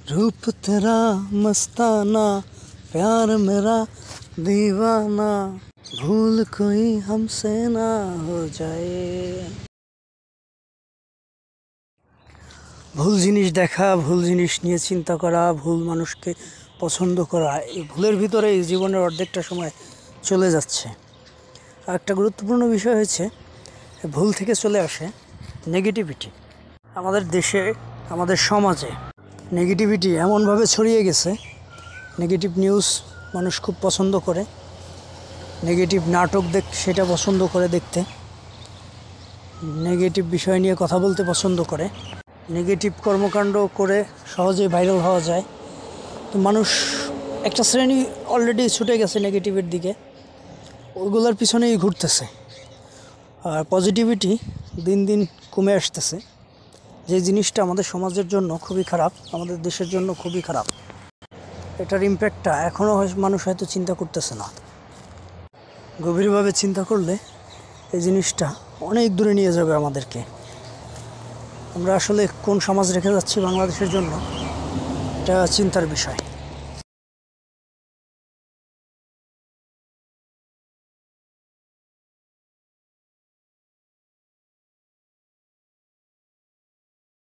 रूप तेरा मस्ताना, प्यार मेरा दीवाना, भूल कोई हमसे ना हो जाए। ভুল জিনিস দেখা, ভুল জিনিস নিয়ে চিন্তা করা, ভুল মানুষকে পছন্দ করা, এই ভুলের ভিতরে এই জীবনের অর্ধেকটা সময় চলে যাচ্ছে। আর একটা গুরুত্বপূর্ণ বিষয় হচ্ছে ভুল থেকে চলে আসে নেগেটিভিটি। আমাদের দেশে, আমাদের সমাজে নেগেটিভিটি এমনভাবে ছড়িয়ে গেছে, নেগেটিভ নিউজ মানুষ খুব পছন্দ করে, নেগেটিভ নাটক সেটা পছন্দ করে দেখতে, নেগেটিভ বিষয় নিয়ে কথা বলতে পছন্দ করে, নেগেটিভ কর্মকাণ্ড করে সহজেই ভাইরাল হওয়া যায়। তো মানুষ একটা শ্রেণী অলরেডি ছুটে গেছে নেগেটিভের দিকে, ওইগুলোর পিছনেই ঘুরতেছে। আর পজিটিভিটি দিন দিন কমে আসতেছে, যে জিনিসটা আমাদের সমাজের জন্য খুবই খারাপ, আমাদের দেশের জন্য খুবই খারাপ। এটার ইম্প্যাক্টটা এখনও মানুষ হয়তো চিন্তা করতেছে না। গভীরভাবে চিন্তা করলে এই জিনিসটা অনেক দূরে নিয়ে যাবে আমাদেরকে। আমরা আসলে কোন সমাজ রেখে যাচ্ছি বাংলাদেশের জন্য, এটা চিন্তার বিষয়।